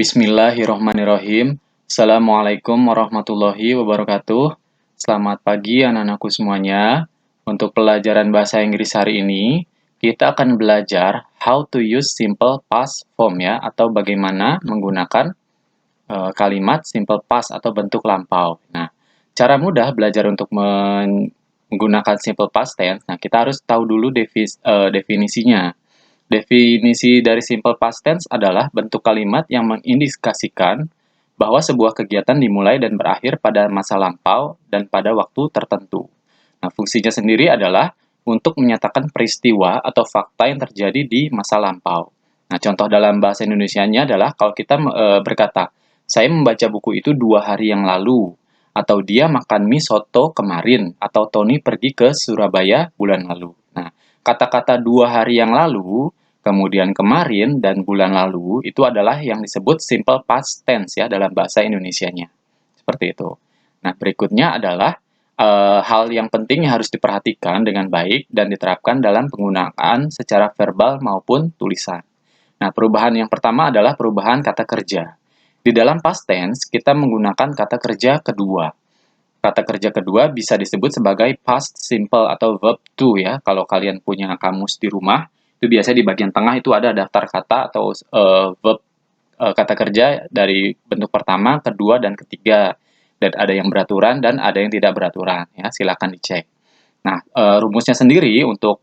Bismillahirrohmanirrohim. Assalamualaikum warahmatullahi wabarakatuh. Selamat pagi anak-anakku semuanya. Untuk pelajaran bahasa Inggris hari ini, kita akan belajar how to use simple past form ya, atau bagaimana menggunakan kalimat simple past atau bentuk lampau. Nah, cara mudah belajar untuk menggunakan simple past tense, nah kita harus tahu dulu definisinya. Definisi dari simple past tense adalah bentuk kalimat yang mengindikasikan bahwa sebuah kegiatan dimulai dan berakhir pada masa lampau dan pada waktu tertentu. Nah, fungsinya sendiri adalah untuk menyatakan peristiwa atau fakta yang terjadi di masa lampau. Nah, contoh dalam bahasa Indonesianya adalah kalau kita berkata, saya membaca buku itu 2 hari yang lalu, atau dia makan mie soto kemarin, atau Tony pergi ke Surabaya bulan lalu. Nah, kata-kata 2 hari yang lalu, kemudian kemarin, dan bulan lalu, itu adalah yang disebut simple past tense ya dalam bahasa Indonesianya. Seperti itu. Nah, berikutnya adalah hal yang penting yang harus diperhatikan dengan baik dan diterapkan dalam penggunaan secara verbal maupun tulisan. Nah, perubahan yang pertama adalah perubahan kata kerja. Di dalam past tense, kita menggunakan kata kerja kedua. Kata kerja kedua bisa disebut sebagai past simple atau verb to ya. Kalau kalian punya kamus di rumah, itu biasanya di bagian tengah itu ada daftar kata atau verb kata kerja dari bentuk pertama, kedua, dan ketiga. Dan ada yang beraturan dan ada yang tidak beraturan ya. Silakan dicek. Nah, rumusnya sendiri untuk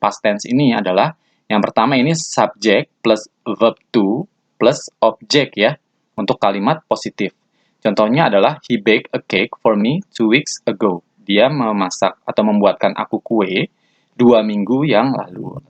past tense ini adalah yang pertama ini subject plus verb to plus object ya untuk kalimat positif. Contohnya adalah he baked a cake for me 2 weeks ago. Dia memasak atau membuatkan aku kue 2 minggu yang lalu.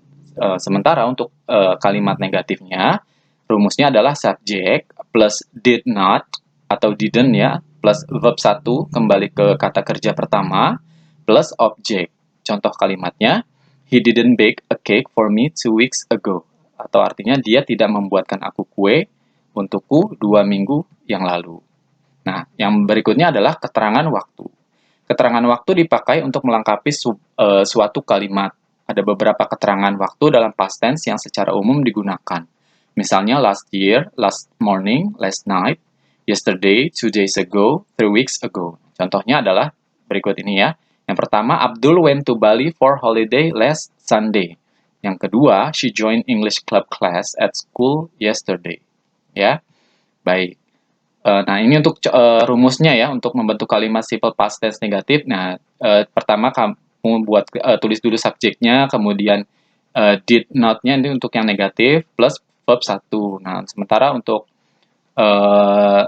Sementara untuk kalimat negatifnya, rumusnya adalah subject plus did not atau didn't ya, plus verb 1 kembali ke kata kerja pertama, plus object. Contoh kalimatnya, he didn't bake a cake for me 2 weeks ago. Atau artinya dia tidak membuatkan aku kue untukku 2 minggu yang lalu. Nah, yang berikutnya adalah keterangan waktu. Keterangan waktu dipakai untuk melengkapi suatu kalimat. Ada beberapa keterangan waktu dalam past tense yang secara umum digunakan. Misalnya last year, last morning, last night, yesterday, 2 days ago, 3 weeks ago. Contohnya adalah berikut ini ya. Yang pertama, Abdul went to Bali for holiday last Sunday. Yang kedua, she joined English club class at school yesterday. Ya, baik. Nah, ini untuk rumusnya ya, untuk membentuk kalimat simple past tense negatif. Nah, pertama kamu tulis dulu subjeknya, kemudian did not-nya ini untuk yang negatif, plus verb 1. Nah, sementara untuk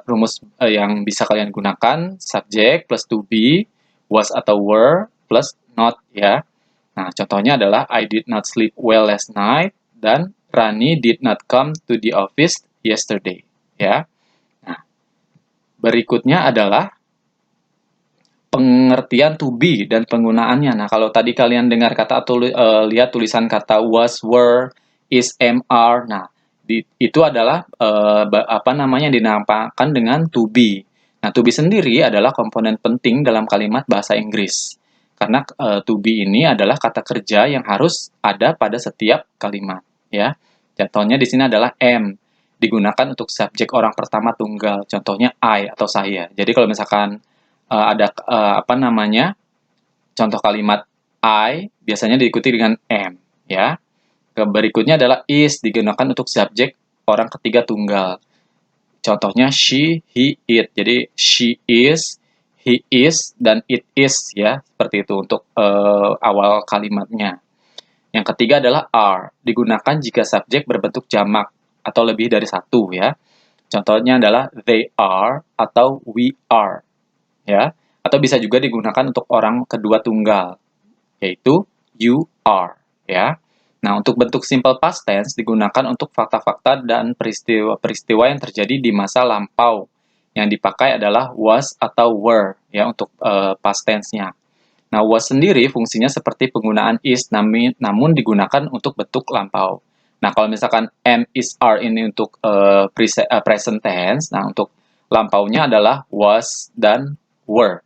rumus yang bisa kalian gunakan, subject plus to be, was atau were, plus not ya. Nah, contohnya adalah I did not sleep well last night, dan Rani did not come to the office yesterday ya. Berikutnya adalah pengertian to be dan penggunaannya. Nah, kalau tadi kalian dengar kata atau lihat tulisan kata was, were, is, am, are. Nah, itu adalah dinampakkan dengan to be. Nah, to be sendiri adalah komponen penting dalam kalimat bahasa Inggris. Karena to be ini adalah kata kerja yang harus ada pada setiap kalimat, ya. Contohnya di sini adalah am, digunakan untuk subjek orang pertama tunggal. Contohnya I atau saya. Jadi kalau misalkan ada contoh kalimat I biasanya diikuti dengan am ya. Berikutnya adalah is, digunakan untuk subjek orang ketiga tunggal. Contohnya she, he, it. Jadi she is, he is, dan it is ya, seperti itu untuk awal kalimatnya. Yang ketiga adalah are, digunakan jika subjek berbentuk jamak atau lebih dari satu ya. Contohnya adalah they are atau we are ya. Atau bisa juga digunakan untuk orang kedua tunggal, yaitu you are ya. Nah, untuk bentuk simple past tense digunakan untuk fakta-fakta dan peristiwa-peristiwa yang terjadi di masa lampau. Yang dipakai adalah was atau were ya untuk past tense-nya. Nah, was sendiri fungsinya seperti penggunaan is, namun digunakan untuk bentuk lampau. Nah, kalau misalkan am, is, are ini untuk present tense, nah untuk lampaunya adalah was dan were.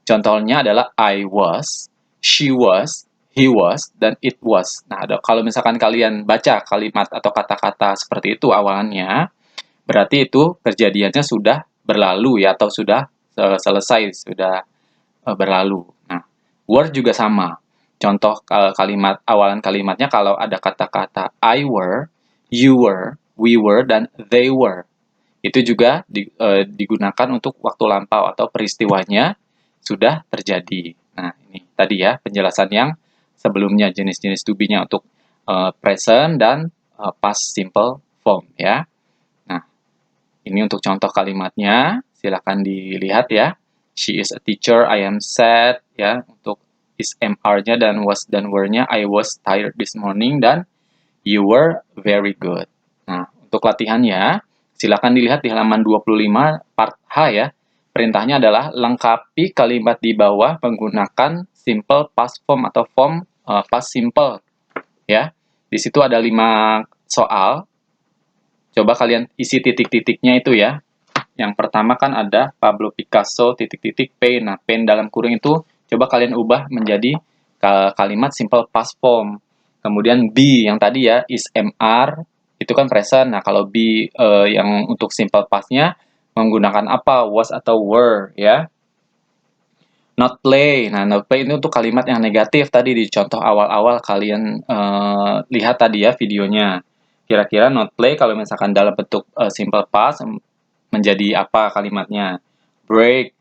Contohnya adalah I was, she was, he was, dan it was. Nah, kalau misalkan kalian baca kalimat atau kata-kata seperti itu awalannya, berarti itu kejadiannya sudah berlalu ya, atau sudah selesai, sudah berlalu. Nah, were juga sama. Contoh kalimat awalan kalimatnya kalau ada kata-kata I were, you were, we were, dan they were. Itu juga digunakan untuk waktu lampau atau peristiwanya sudah terjadi. Nah, ini tadi ya penjelasan yang sebelumnya jenis-jenis to be-nya untuk present dan past simple form ya. Nah, ini untuk contoh kalimatnya, silakan dilihat ya. She is a teacher, I am sad ya. Untuk is MR-nya dan was dan were-nya, I was tired this morning dan you were very good. Nah, untuk latihannya, silakan dilihat di halaman 25 part H ya. Perintahnya adalah lengkapi kalimat di bawah menggunakan simple past form atau form past simple ya. Di situ ada 5 soal. Coba kalian isi titik-titiknya itu ya. Yang pertama kan ada Pablo Picasso titik-titik paint. Nah, paint dalam kurung itu coba kalian ubah menjadi kalimat simple past form. Kemudian be yang tadi ya is MR itu kan present. Nah, kalau be yang untuk simple past-nya menggunakan apa? Was atau were ya. Not play. Nah, not play itu untuk kalimat yang negatif tadi di contoh awal-awal kalian lihat tadi ya videonya. Kira-kira not play kalau misalkan dalam bentuk simple past menjadi apa kalimatnya? Break.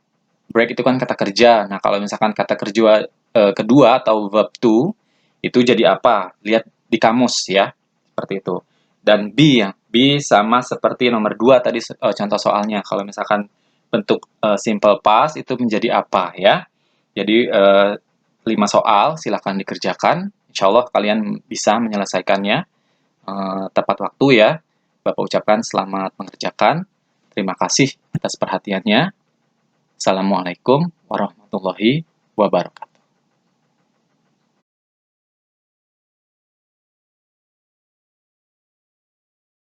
Break itu kan kata kerja. Nah, kalau misalkan kata kerja kedua atau verb to itu jadi apa? Lihat di kamus ya. Seperti itu. Dan be ya. Be sama seperti nomor 2 tadi contoh soalnya. Kalau misalkan bentuk simple past itu menjadi apa ya? Jadi 5 soal silahkan dikerjakan. Insya Allah kalian bisa menyelesaikannya tepat waktu ya. Bapak ucapkan selamat mengerjakan. Terima kasih atas perhatiannya. Assalamualaikum warahmatullahi wabarakatuh.